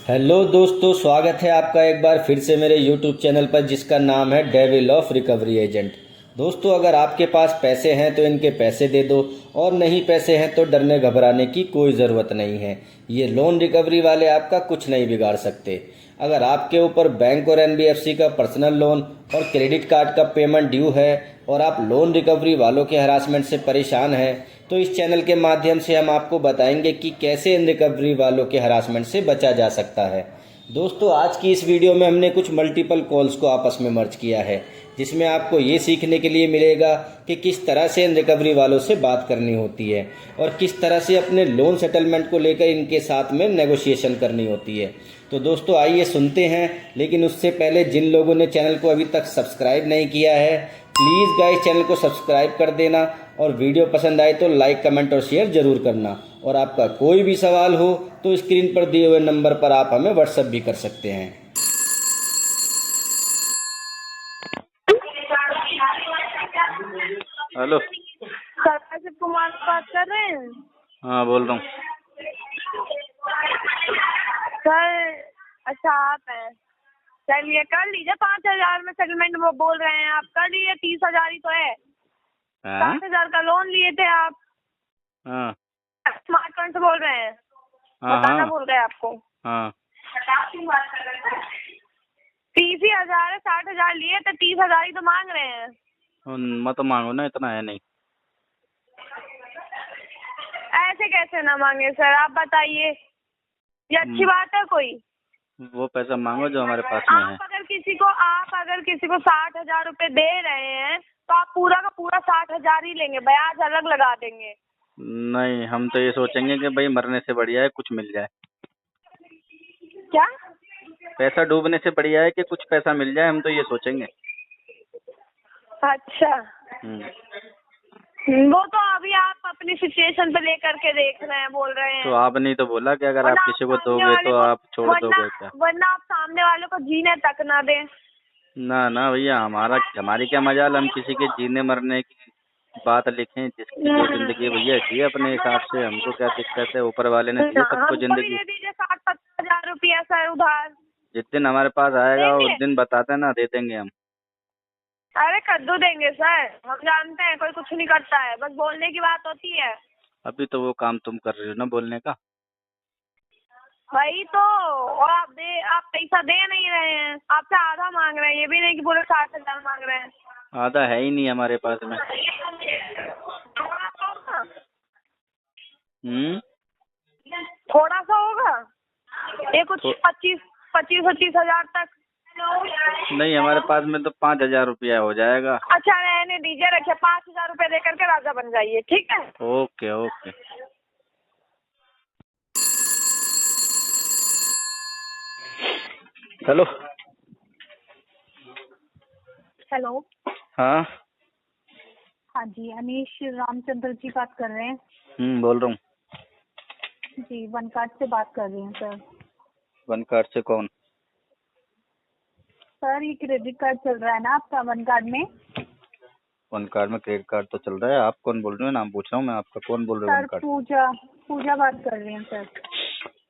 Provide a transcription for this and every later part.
Hello दोस्तों, स्वागत है आपका एक बार फिर से मेरे यूट्यूब चैनल पर जिसका नाम है डेविल ऑफ रिकवरी एजेंट। दोस्तों, अगर आपके पास पैसे हैं तो इनके पैसे दे दो, और नहीं पैसे हैं तो डरने घबराने की कोई ज़रूरत नहीं है। ये लोन रिकवरी वाले आपका कुछ नहीं बिगाड़ सकते। अगर आपके ऊपर बैंक और एनबीएफसी का पर्सनल लोन और क्रेडिट कार्ड का पेमेंट ड्यू है और आप लोन रिकवरी वालों के हरासमेंट से परेशान हैं, तो इस चैनल के माध्यम से हम आपको बताएंगे कि कैसे इन रिकवरी वालों के हरासमेंट से बचा जा सकता है। दोस्तों, आज की इस वीडियो में हमने कुछ मल्टीपल कॉल्स को आपस में मर्ज किया है, जिसमें आपको ये सीखने के लिए मिलेगा कि किस तरह से इन रिकवरी वालों से बात करनी होती है और किस तरह से अपने लोन सेटलमेंट को लेकर इनके साथ में नेगोशिएशन करनी होती है। तो दोस्तों, आइए सुनते हैं। लेकिन उससे पहले जिन लोगों ने चैनल को अभी तक सब्सक्राइब नहीं किया है, प्लीज़ गाइस चैनल को सब्सक्राइब कर देना, और वीडियो पसंद आए तो लाइक, कमेंट और शेयर ज़रूर करना। और आपका कोई भी सवाल हो तो स्क्रीन पर दिए हुए नंबर पर आप हमें व्हाट्सएप भी कर सकते हैं। हेलो। सर राजीव कुमार बात कर रहे हैं? हाँ, बोल रहा हूँ। सर अच्छा, आप हैं? चलिए कर लीजिए, 5,000 में सेटलमेंट वो बोल रहे हैं, आप कर लीजिए। 30,000 ही तो है। हाँ 60,000 का लोन लिए थे आप। हाँ स्मार्टफोन से बोल रहे हैं? हाँ बताना हाँ भूल गए आपको। हाँ 30 ही हजार है, 60,000 लिए तो 30,000 ही तो मांग रहे हैं। मत मांगो ना, इतना है नहीं। ऐसे कैसे ना मांगे सर, आप बताइए, ये अच्छी बात है कोई? वो पैसा मांगो जो हमारे पास में है। आप अगर किसी को 60,000 रुपए दे रहे हैं तो आप पूरा का पूरा 60,000 ही लेंगे, ब्याज अलग लगा देंगे? नहीं, हम तो ये सोचेंगे कि भाई मरने से बढ़िया है कुछ मिल जाए। क्या? पैसा डूबने से बढ़िया है कि कुछ पैसा मिल जाए, हम तो ये सोचेंगे। अच्छा, हम्म। वो तो अभी आप अपनी सिचुएशन पे लेकर के देख रहे हैं, बोल रहे तो हैं। आपने तो बोला कि अगर आप वरना किसी को सामने दोगे वाले तो को आप छोड़ दोगे क्या? वरना आप सामने वाले को जीने तक ना दें। ना ना भैया, हमारी क्या मजाल, हम किसी के जीने मरने की बात लिखें। जिसकी जो जिंदगी भैया जिए अपने हिसाब से, हमको क्या दिक्कत है। ऊपर वाले ने दी है सबको हमको भी जिंदगी। दे दीजिए 60-70,000 रुपया सर उधार। जिस दिन हमारे पास आएगा उस देंगे? दिन बताते ना, दे देंगे हम। अरे कद्दू देंगे सर, हम जानते हैं कोई कुछ नहीं करता है, बस बोलने की बात होती है। अभी तो वो काम तुम कर रही हो ना, बोलने का। वही तो। और आप पैसा दे नहीं रहे हैं, आपसे आधा मांग रहे हैं, ये भी नहीं कि पूरे 60,000 मांग रहे हैं। आधा है ही नहीं हमारे पास में। हम्म। थोड़ा सा होगा ये, कुछ तो 25-25 तक। नहीं, हमारे पास में तो 5,000 रुपया हो जाएगा। अच्छा रहने दीजिए, रखिए 5,000 रुपए दे करके राजा बन जाइए, ठीक है? Okay okay. हेलो। हेलो। हाँ। हाँ जी, अनीश रामचंद्र जी बात कर रहे हैं? बोल रहा हूँ। जी, वन कार्ड से बात कर रही हूँ सर। वन कार्ड से कौन? सर ये क्रेडिट कार्ड चल रहा है ना आपका वन कार्ड में? वन कार्ड में क्रेडिट कार्ड तो चल रहा है। आप कौन बोल रहे हो? नाम पूछ रहा हूँ मैं आपका। कौन बोल रहे हो? सर वन कार्ड पूजा बात कर रही हूँ सर।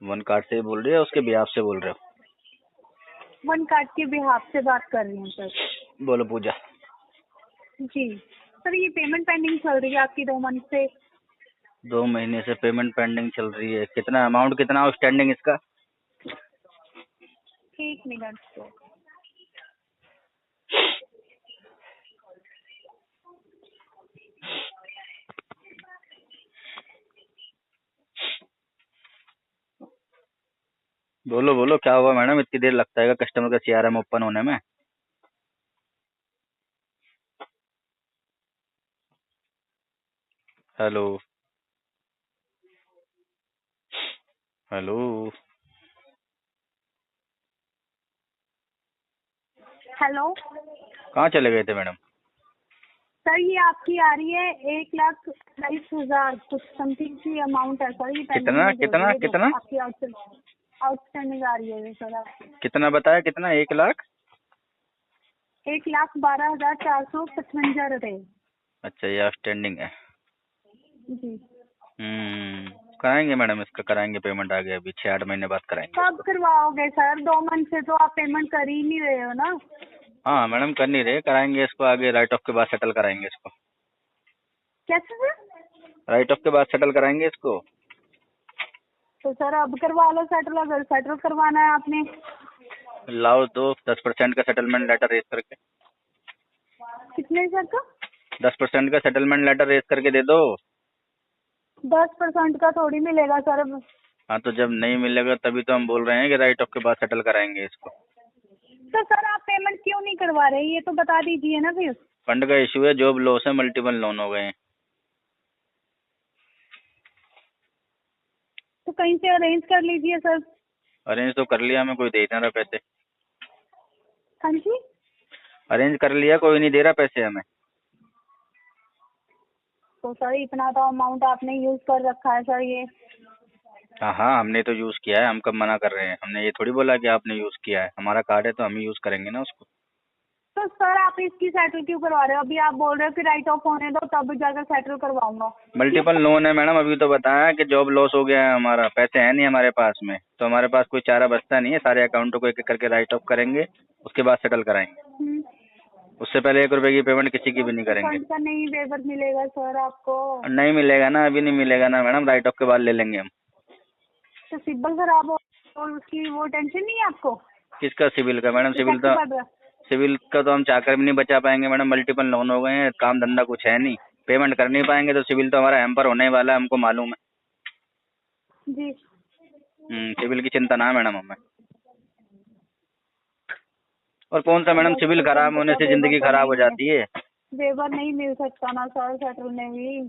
वन कार्ड से बोल रही है, उसके बिहाफ से बोल रहे हो? वन कार्ड के बिहाफ से बात कर रही हूँ सर। बोलो पूजा। जी सर, ये पेमेंट पेंडिंग चल रही है आपकी 2 मंथ से। 2 महीने से पेमेंट पेंडिंग चल रही है। कितना अमाउंट, कितना आउटस्टैंडिंग इसका? 1 मिनट तो। बोलो बोलो, क्या हुआ मैडम? इतनी देर लगता है कस्टमर का सीआरएम ओपन होने में? Hello hello. हेलो कहाँ चले गए थे मैडम? सर, ये आपकी आ रही है 1,22,000 कुछ समथिंग की अमाउंट है सर। ये पेंडिंग कितना में जो कितना ये जो कितना आपकी आउटस्टैंडिंग आ रही है सर आपकी। कितना बताया? कितना? 1,00,000? 1,12,455 रुपए। अच्छा, ये आउटस्टैंडिंग है। जी। कराएंगे मैडम, इसका कराएंगे पेमेंट, आगे अभी 6-8 महीने बाद कराएंगे। कब करवाओगे सर? 2 मंथ से तो आप पेमेंट कर ही नहीं रहे हो ना। हाँ मैडम, कर नहीं रहे, कराएंगे इसको आगे, राइट ऑफ के बाद सेटल कराएंगे इसको। कैसे सर? राइट ऑफ के बाद सेटल कराएंगे इसको। तो सर अब करवा लो सेटल, अगर सेटल करवाना है आपने। लाओ दो 10% का सेटलमेंट लेटर रेज करके। कितने सर का? 10% का सेटलमेंट लेटर रेज करके दे दो। 10% का थोड़ी मिलेगा सर अब। हाँ तो जब नहीं मिलेगा तभी तो हम बोल रहे हैं कि राइट ऑफ के बाद सेटल कराएंगे इसको। तो सर आप पेमेंट क्यों नहीं करवा रहे, ये तो बता दीजिए ना फिर। फंड का इशू है, जॉब लॉस है, मल्टीपल लोन हो गए हैं। तो कहीं से अरेंज कर लीजिए सर। अरेंज तो कर लिया, हमें कोई दे नहीं रहा पैसे। हाँ जी। अरेंज कर लिया, कोई नहीं दे रहा पैसे हमें। तो सर इतना तो अमाउंट आपने यूज कर रखा है सर ये। हाँ हाँ, हमने तो यूज किया है, हम कब मना कर रहे हैं, हमने ये थोड़ी बोला कि आपने यूज किया है, हमारा कार्ड है तो हम ही यूज करेंगे ना उसको। तो सर आप इसकी सेटल क्यों करवा रहे हो? अभी आप बोल रहे हो कि राइट ऑफ होने दो तब जाकर सेटल करवाऊंगा। मल्टीपल लोन है मैडम, अभी तो बताया कि जॉब लॉस हो गया है, हमारा पैसे है नहीं हमारे पास में, तो हमारे पास कोई चारा बचता नहीं है, सारे अकाउंटों को एक एक करके राइट ऑफ करेंगे, उसके बाद सेटल कराएंगे। हम्म। उससे पहले 1 रुपए की पेमेंट किसी की भी नहीं करेंगे। फंड का नहीं वेवर मिलेगा सर आपको। नहीं मिलेगा ना, अभी नहीं मिलेगा ना मैडम, राइट ऑफ के बाद ले लेंगे हम। तो सिबिल खराब हो और उसकी वो टेंशन नहीं है आपको? किसका सिविल का मैडम? सिविल इफेक्ट तो पड़ रहा है। सिविल का तो हम चाहकर भी नहीं बचा पाएंगे मैडम, मल्टीपल लोन हो गए हैं, काम धंधा कुछ है नहीं, पेमेंट कर नहीं पाएंगे तो सिविल तो हमारा हैम्पर होने ही वाला है, हमको मालूम है। जी। सिविल की चिंता ना है मैडम हमें। और कौन सा मैडम सिविल खराब होने से जिंदगी खराब हो जाती है? वेवर नहीं मिल सकता ना सर सेटल में भी।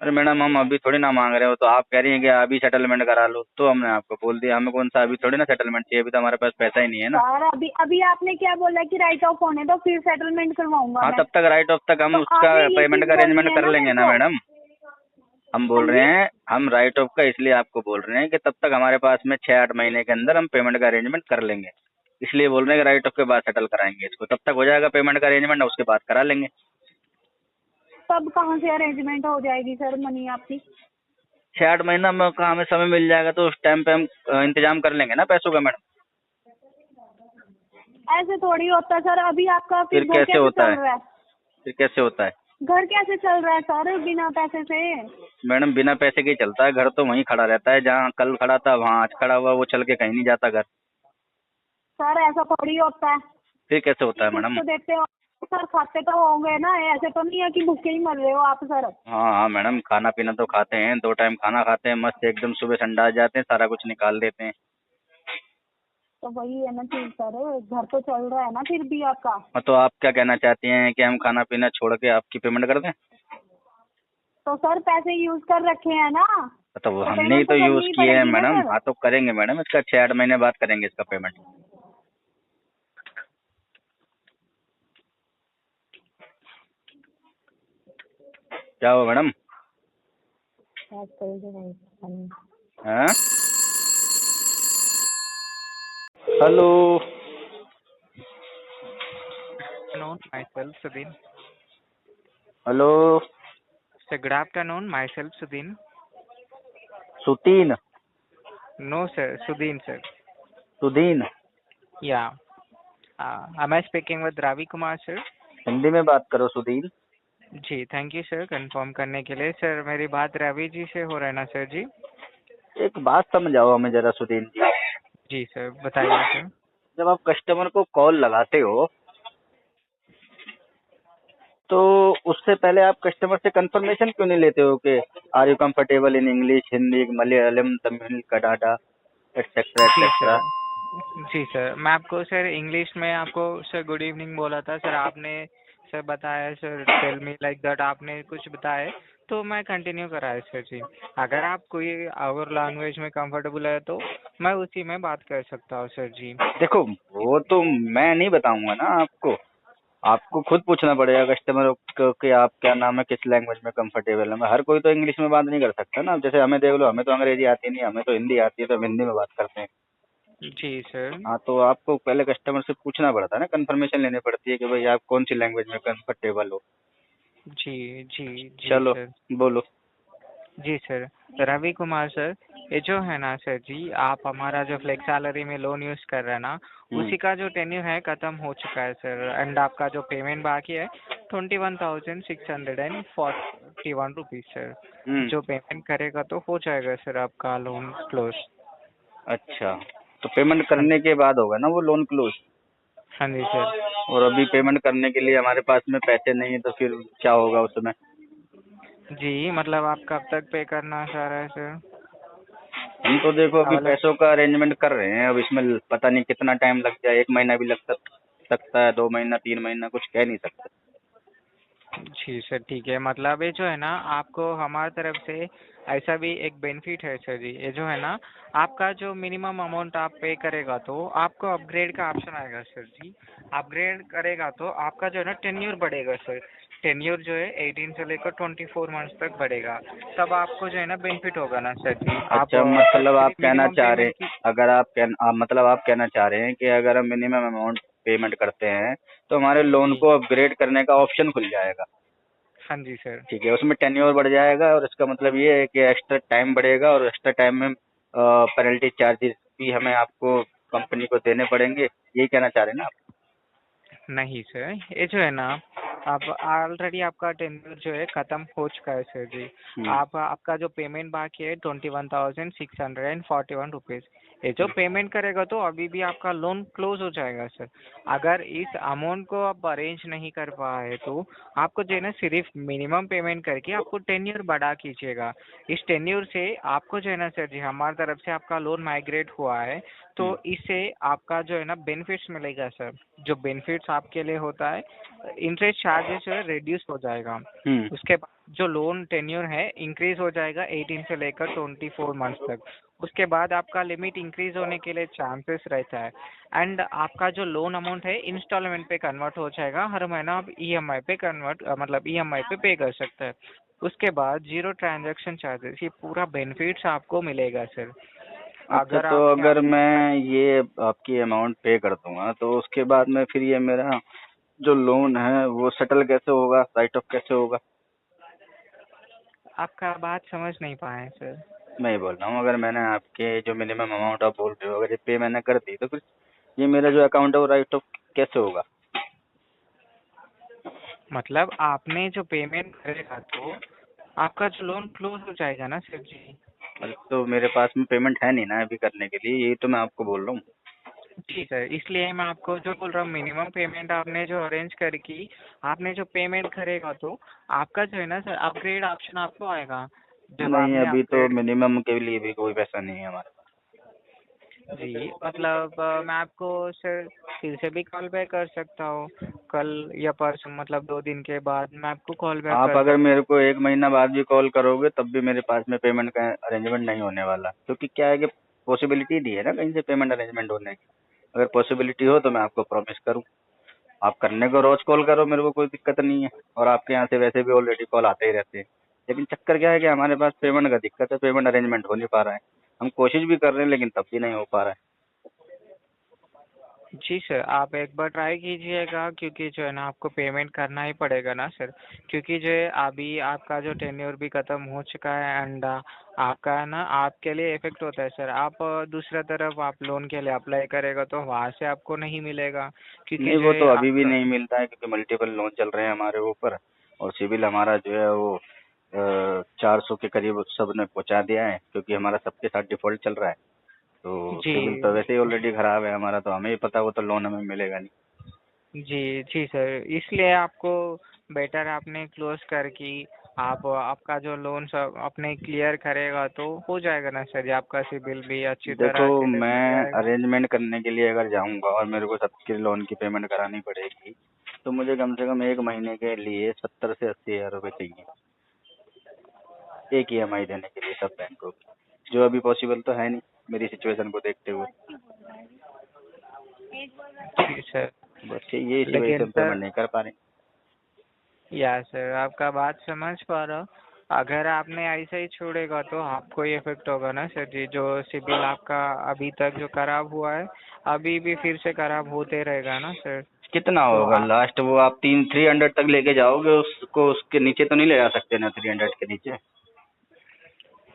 अरे मैडम हम अभी थोड़ी ना मांग रहे हो, तो आप कह रही हैं कि अभी सेटलमेंट करा लो, तो हमने आपको बोल दिया, हमें कौन सा अभी थोड़ी ना सेटलमेंट चाहिए, अभी तो हमारे पास पैसा ही नहीं है ना। सर अभी अभी आपने क्या बोला कि राइट ऑफ होने दो फिर सेटलमेंट करवाऊंगा हाँ मैं। तब तक राइट ऑफ तक हम तो उसका आपने ये पेमेंट चीज का बोलनी अरेंजमेंट है कर ना लेंगे मेरे ना को। मैडम। हम बोल हाँ रहे जी। हैं, हम राइट ऑफ का इसलिए आपको बोल रहे हैं कि तब तक हमारे पास में 6-8 महीने के अंदर हम पेमेंट का अरेंजमेंट कर लेंगे, इसलिए बोल रहे हैं कि राइट ऑफ के बाद सेटल कराएंगे इसको, तब तक हो जाएगा पेमेंट का अरेंजमेंट, उसके बाद करा लेंगे। तब कहाँ से अरेंजमेंट हो जाएगी सर मनी आपकी? 6-8 महीना में का हमें समय मिल जाएगा तो उस टाइम पे हम इंतजाम कर लेंगे ना पैसों का मैडम। ऐसे थोड़ी होता है सर। अभी आपका फिर फिर घर कैसे कैसे होता चल है? रहा है? फिर कैसे होता है घर कैसे चल रहा है सर बिना पैसे से? मैडम? बिना पैसे के ही चलता है घर, तो वहीं खड़ा रहता है, जहाँ कल खड़ा था वहाँ आज खड़ा हुआ, वो चल के कहीं नहीं जाता घर। सर ऐसा थोड़ी होता है। फिर कैसे होता है कुछ मैडम? तो देते हो सर, खाते तो होंगे ना, ऐसे तो नहीं है कि भूखे ही मर रहे हो आप सर। हाँ हाँ मैडम, खाना पीना तो खाते हैं, 2 टाइम खाना खाते हैं मस्त एकदम, सुबह संडा आ जाते हैं, सारा कुछ निकाल देते हैं। तो वही है ना चीज सर, घर तो चल रहा है ना फिर भी आपका। हाँ तो आप क्या कहना चाहती हैं कि हम खाना पीना छोड़ के आपकी पेमेंट कर दें? तो सर पैसे यूज कर रखे हैं ना, तो वो तो हमने ही पेमेंट तो तो यूज करनी ही किए हैं पड़ेगी ना मैडम। सर। हाँ तो करेंगे मैडम, इसका 6-8 महीने बाद करेंगे इसका पेमेंट। क्या हुआ मैडम? हाँ hello Afternoon, myself Sudin. Hello Sir, good afternoon, myself Sudin. सुतीन? No, sir, Sudin, sir. Sudin? Yeah. Am I speaking with Ravi Kumar, sir? Hindi में बात करो सुदीन। जी, थैंक यू सर कंफर्म करने के लिए। सर मेरी बात रवि जी से हो रहा है ना सर जी? एक बात समझाओ हमें जरा सुदीन जी। जी सर, बताइए सर। जब आप कस्टमर को कॉल लगाते हो तो उससे पहले आप कस्टमर से कंफर्मेशन क्यों नहीं लेते हो कि are you comfortable in English, Hindi, Malayalam, Tamil, Kannada, etcetera जी एक्सेट्रा? सर। जी सर, मैं आपको सर इंग्लिश में आपको सर गुड इवनिंग बोला था सर, आपने सर बताया sir tell me like that, आपने कुछ बताया तो मैं कंटिन्यू कराया सर जी। अगर आप कोई और लैंग्वेज में कंफर्टेबल है तो मैं उसी में बात कर सकता हूँ सर जी। देखो वो तो मैं नहीं बताऊंगा ना आपको, आपको खुद पूछना पड़ेगा कस्टमर को कि आप क्या नाम है, किस लैंग्वेज में कंफर्टेबल है। हर कोई तो इंग्लिश में बात नहीं कर सकता ना। जैसे हमें देख लो, हमें तो अंग्रेजी आती नहीं, हमें तो हिंदी आती है, तो हम हिंदी में बात करते हैं। जी सर। हाँ तो आपको पहले कस्टमर से पूछना पड़ता है ना, कंफर्मेशन लेनी पड़ती है कि भाई आप कौन सी लैंग्वेज में कंफर्टेबल हो। जी जी जी चलो सर। बोलो। जी सर, रवि कुमार सर। ये जो है ना सर जी, आप हमारा जो फ्लेक्स सैलरी में लोन यूज़ कर रहे हैं ना, उसी का जो टेन्यूर है ख़त्म हो चुका है सर। एंड आपका जो पेमेंट बाकी है 21,641 रुपीज़ सर। हम्म। जो पेमेंट करेगा तो हो जाएगा सर आपका लोन क्लोज। अच्छा, तो पेमेंट हाँ करने जी। के बाद होगा ना वो लोन क्लोज? हाँ जी सर। और अभी पेमेंट करने के लिए हमारे पास में पैसे नहीं है, तो फिर क्या होगा उसमें? जी, मतलब आप कब तक पे करना चाह रहे हैं सर? हम तो देखो अभी मतलब पैसों का अरेंजमेंट कर रहे हैं, अब इसमें पता नहीं कितना टाइम लग जाए, 1 महीना भी सकता है, 2 महीना, 3 महीना, कुछ कह नहीं सकते। जी सर, ठीक है। मतलब ये जो है ना, आपको हमारी तरफ से ऐसा भी एक बेनिफिट है सर जी। ये जो है ना, आपका जो मिनिमम अमाउंट आप पे करेगा तो आपको अपग्रेड का ऑप्शन आएगा सर जी। अपग्रेड करेगा तो आपका जो है ना टेन्योर बढ़ेगा सर। टेन्योर जो है 18 से लेकर 24 मंथ्स तक बढ़ेगा। तब आपको जो है ना बेनिफिट होगा ना सर जी। आप अच्छा, मतलब आप सिर्फ कहना मिनिमम चाह रहे पेमेंट हैं, की। अगर मतलब आप कहना चाह रहे हैं कि अगर हम मिनिमम अमाउंट पेमेंट करते हैं तो हमारे लोन जी। को अपग्रेड करने का ऑप्शन खुल जाएगा। हाँ जी सर। ठीक है, उसमें टेन्योर बढ़ जाएगा, और इसका मतलब ये है कि एक्स्ट्रा टाइम बढ़ेगा, और एक्स्ट्रा टाइम में पेनल्टी चार्जेस भी हमें आपको कंपनी को देने पड़ेंगे, यही कहना चाह रहे हैं ना आप? नहीं सर, ये जो है ना, आप ऑलरेडी आपका टेन्योर जो है ख़त्म हो चुका है सर जी। हम्म। आपका जो पेमेंट बाकी है 21,641 रुपीज़। ये जो पेमेंट करेगा तो अभी भी आपका लोन क्लोज हो जाएगा सर। अगर इस अमाउंट को आप अरेंज नहीं कर पाए तो आपको जो है ना सिर्फ मिनिमम पेमेंट करके आपको टेन्योर बढ़ा कीजिएगा। इस टेन्योर से आपको जो है ना सर जी, हमारी तरफ से आपका लोन माइग्रेट हुआ है, तो हम्म। इससे आपका जो है ना बेनिफिट्स मिलेगा सर। जो बेनिफिट्स आपके लिए होता है, इंटरेस्ट चार्जेस जो है रिड्यूस हो जाएगा। हम्म। उसके बाद जो लोन टेन्योर है इंक्रीज हो जाएगा 18 से लेकर 24 मंथ्स तक। उसके बाद आपका लिमिट इंक्रीज होने के लिए चांसेस रहता है। एंड आपका जो लोन अमाउंट है इंस्टॉलमेंट पे कन्वर्ट हो जाएगा। हर महीना आप ईएमआई पे कन्वर्ट मतलब ईएमआई पे कर सकते हैं। उसके बाद जीरो ट्रांजैक्शन चार्जेस, ये पूरा बेनिफिट्स आपको मिलेगा सर। अच्छा, अगर तो आपने अगर अभी तक मैं ये आपकी अमाउंट पे कर दूंगा तो उसके बाद में फिर ये मेरा जो लोन है वो सेटल कैसे होगा, राइट ऑफ कैसे होगा? आपका बात समझ नहीं पाए सर। मैं ये बोल रहा हूँ, अगर मैंने आपके जो मिनिमम अमाउंट आप बोल रहे हो, अगर ये पे मैंने कर दी, तो फिर ये मेरा जो अकाउंट है वो राइट ऑफ कैसे होगा? मतलब आपने जो पेमेंट करेगा तो आपका जो लोन क्लोज हो जाएगा ना सर जी। अरे, तो मेरे पास में पेमेंट है नहीं ना अभी करने के लिए, यही तो मैं आपको बोल रहा हूँ। जी सर, इसलिए मैं आपको जो बोल रहा हूँ, मिनिमम पेमेंट आपने जो अरेंज करके आपने जो पेमेंट करेगा तो आपका जो है ना सर अपग्रेड ऑप्शन आपको आएगा। जब नहीं, आपने अभी तो अपग्रेड। मिनिमम के लिए भी कोई पैसा नहीं है हमारे जी, मतलब मैं आपको सर फिर से भी कॉल बैक कर सकता हूँ, कल या परसों, मतलब 2 दिन के बाद मैं आपको कॉल बैक पास। आप कर अगर सकता मेरे को 1 महीना बाद भी कॉल करोगे तब भी मेरे पास में पेमेंट का अरेंजमेंट नहीं होने वाला, क्योंकि क्या है कि पॉसिबिलिटी नहीं है ना कहीं से पेमेंट अरेंजमेंट होने की। अगर पॉसिबिलिटी हो तो मैं आपको प्रॉमिस करूँ। आप करने को रोज कॉल करो, मेरे को कोई दिक्कत नहीं है, और आपके यहाँ से वैसे भी ऑलरेडी कॉल आते ही रहते हैं। लेकिन चक्कर क्या है कि हमारे पास पेमेंट का दिक्कत है, पेमेंट अरेंजमेंट हो नहीं पा रहा है। हम कोशिश भी कर रहे हैं लेकिन तब भी नहीं हो पा रहा है। जी सर, आप एक बार ट्राई कीजिएगा, क्योंकि जो है ना आपको पेमेंट करना ही पड़ेगा ना सर। क्योंकि जो है अभी आपका जो टेन्योर भी ख़त्म हो चुका है। एंड आपका ना आपके लिए इफेक्ट होता है सर। आप दूसरा तरफ आप लोन के लिए अप्लाई करेगा तो वहाँ से आपको नहीं मिलेगा, क्योंकि नहीं, जो वो है तो अभी भी आपका। नहीं मिलता है, क्योंकि मल्टीपल लोन चल रहे हैं हमारे ऊपर, और सिविल हमारा जो है वो 400 के करीब सब ने पहुंचा दिया है, क्योंकि हमारा सबके साथ डिफॉल्ट चल रहा है। तो जी। सिविल तो वैसे ही ऑलरेडी खराब है हमारा, तो हमें ही पता, वो तो लोन हमें मिलेगा नहीं। जी जी सर, इसलिए आपको बेटर आपने क्लोज करके आप आपका जो लोन सब अपने क्लियर करेगा तो हो जाएगा ना सर जी। आपका सिबिल भी अच्छी देखो, तरह से बन मैं जाएगा। अरेंजमेंट करने के लिए अगर जाऊंगा और मेरे को सबके लोन की पेमेंट करानी पड़ेगी, तो मुझे कम से कम 1 महीने के लिए 70 से 80 हज़ार रुपये चाहिए, एक EMI देने के लिए सब बैंकों की, जो अभी पॉसिबल तो है नहीं मेरी सिचुएशन को देखते हुए। जी सर। बस ये इसी वजह से लेकिन हम सर, पेमेंट नहीं कर पा रहे। या सर आपका बात समझ पा रहा हूँ। अगर आपने ऐसा ही छोड़ेगा तो आपको ही इफेक्ट होगा ना सर जी। जो सिबिल आपका अभी तक जो खराब हुआ है, अभी भी फिर से खराब होते रहेगा ना सर। कितना तो होगा आप। लास्ट? वो आप 300 तक लेके जाओगे उसको, उसके नीचे तो नहीं ले जा सकते ना, 300 के नीचे?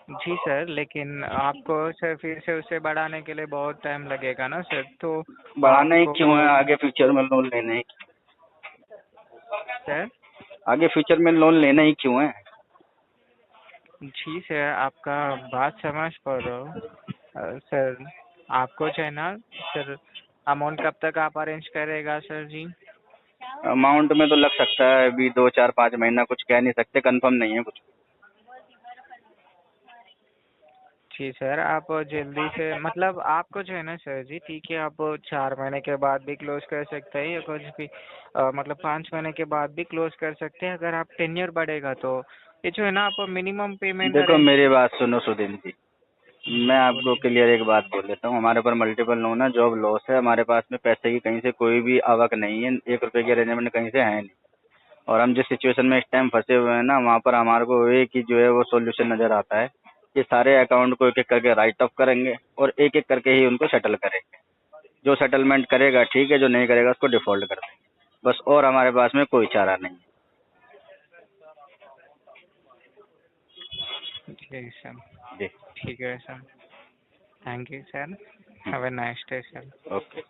जी सर, लेकिन आपको सर फिर से उसे बढ़ाने के लिए बहुत टाइम लगेगा ना सर, तो बढ़ाना ही आपको क्यों है, आगे फ्यूचर में लोन लेना ही, सर। आगे फ्यूचर में लोन लेना ही क्यों है। जी सर, आपका बात समझ पा रहा हूँ। सर आपको जो है ना सर, अमाउंट कब तक आप अरेंज करेगा सर जी? अमाउंट में तो लग सकता है अभी 2 4 5 महीना, कुछ कह नहीं सकते, कंफर्म नहीं है कुछ। जी सर, आप जल्दी से मतलब आपको जो है ना सर जी, ठीक है, आप 4 महीने के बाद भी क्लोज कर सकते हैं या कुछ भी मतलब 5 महीने के बाद भी क्लोज कर सकते हैं अगर आप टेन्योर बढ़ेगा तो। ये जो है ना आप मिनिमम पेमेंट देखो अरेंज। मेरी बात सुनो सुदिन जी, मैं जी आपको बोलिए। क्लियर एक बात बोल देता हूँ, हमारे ऊपर मल्टीपल लोन है, जॉब लॉस है, हमारे पास में पैसे की कहीं से कोई भी आवक नहीं है, 1 रुपए की अरेंजमेंट कहीं से है नहीं। और हम जिस सिचुएशन में इस टाइम फंसे हुए हैं ना, वहाँ पर हमारे को एक ही जो है वो सॉल्यूशन नजर आता है कि सारे अकाउंट को एक एक करके राइट ऑफ करेंगे और एक एक करके ही उनको सेटल करेंगे। जो सेटलमेंट करेगा ठीक है, जो नहीं करेगा उसको डिफॉल्ट कर देंगे बस, और हमारे पास में कोई चारा नहीं जी सर, है जी। ठीक है sir. Thank you sir. Have a nice day sir. Okay.